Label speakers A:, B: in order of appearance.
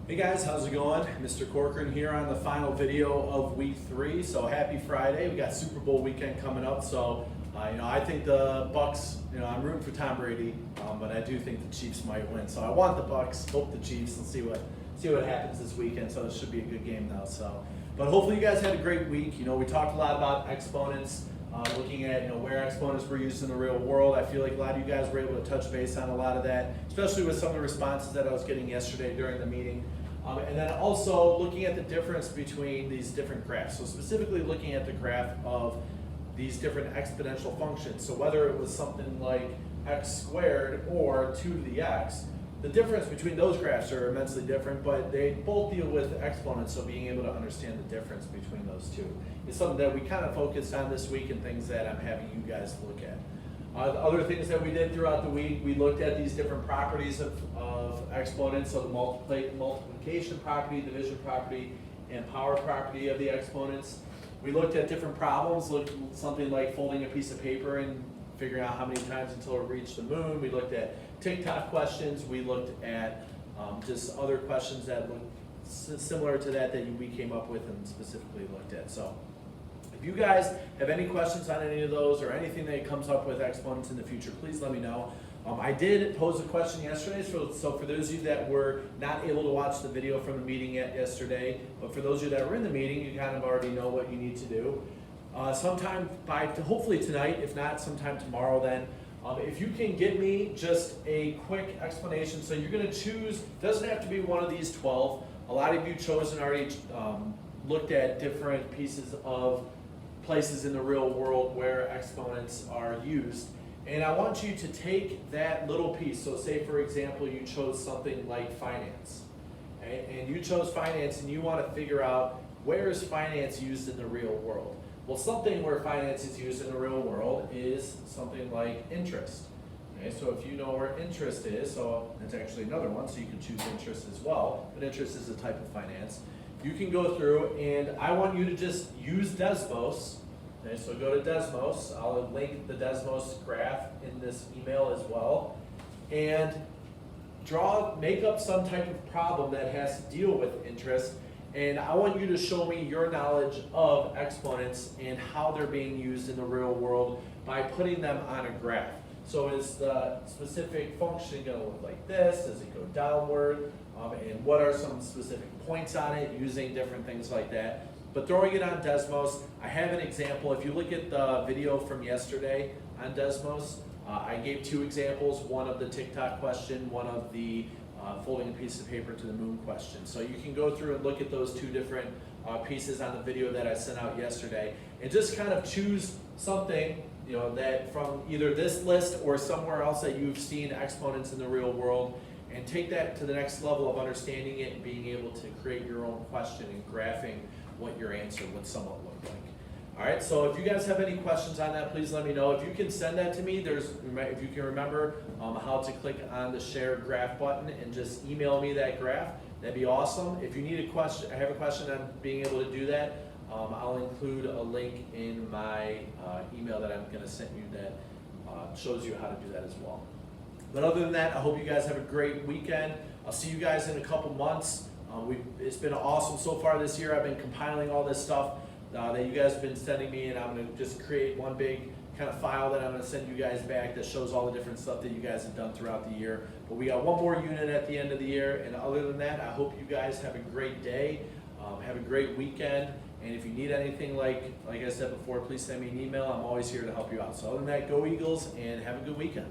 A: Hey guys, how's it going? Mr. Corcoran here on the final video of week 3. So happy Friday. We got Super Bowl weekend coming up. So, I think the Bucks, I'm rooting for Tom Brady, but I do think the Chiefs might win. So I want the Bucks, hope the Chiefs, and see what happens this weekend. So it should be a good game though. But hopefully you guys had a great week. We talked a lot about exponents, looking at where exponents were used in the real world. I feel like a lot of you guys were able to touch base on a lot of that, especially with some of the responses that I was getting yesterday during the meeting. And then also looking at the difference between these different graphs. So specifically looking at the graph of these different exponential functions. So whether it was something like x squared or 2 to the x, the difference between those graphs are immensely different, but they both deal with exponents, so being able to understand the difference between those two is something that we kind of focused on this week and things that I'm having you guys look at. The other things that we did throughout the week, we looked at these different properties of exponents, so the multiplication property, division property, and power property of the exponents. We looked at different problems, something like folding a piece of paper and figuring out how many times until it reached the moon. We looked at TikTok questions. We looked at just other questions that looked similar to that we came up with and specifically looked at. So if you guys have any questions on any of those or anything that comes up with exponents in the future, please let me know. I did pose a question yesterday, so for those of you that were not able to watch the video from the meeting yesterday, but for those of you that were in the meeting, you kind of already know what you need to do. Sometime hopefully tonight, if not sometime tomorrow then, if you can get me just a quick explanation. So you're going to choose, doesn't have to be one of these 12. A lot of you chose and already looked at different pieces of places in the real world where exponents are used. And I want you to take that little piece. So say, for example, you chose something like finance. Okay? And you chose finance and you want to figure out where is finance used in the real world. Well, something where finance is used in the real world is something like interest. Okay? So if you know where interest is, so that's actually another one, so you can choose interest as well, but interest is a type of finance. You can go through and I want you to just use Desmos. Okay, so go to Desmos. I'll link the Desmos graph in this email as well. And make up some type of problem that has to deal with interest. And I want you to show me your knowledge of exponents and how they're being used in the real world by putting them on a graph. So is the specific function going to look like this? Does it go downward? And what are some specific points on it using different things like that? But throwing it on Desmos, I have an example. If you look at the video from yesterday on Desmos, I gave 2 examples, one of the TikTok question, one of the folding a piece of paper to the moon question. So you can go through and look at those 2 different pieces on the video that I sent out yesterday and just kind of choose something that from either this list or somewhere else that you've seen exponents in the real world, and take that to the next level of understanding it and being able to create your own question and graphing what your answer would somewhat look like. All right, so if you guys have any questions on that, please let me know. If you can send that to me, if you can remember how to click on the share graph button and just email me that graph, that'd be awesome. If you need a question, I have a question on being able to do that, I'll include a link in my email that I'm going to send you that shows you how to do that as well. But other than that, I hope you guys have a great weekend. I'll see you guys in a couple months. It's been awesome so far this year. I've been compiling all this stuff that you guys have been sending me, and I'm going to just create one big kind of file that I'm going to send you guys back that shows all the different stuff that you guys have done throughout the year. But we got one more unit at the end of the year, and other than that, I hope you guys have a great day, have a great weekend, and if you need anything like I said before, please send me an email. I'm always here to help you out. So other than that, go Eagles, and have a good weekend.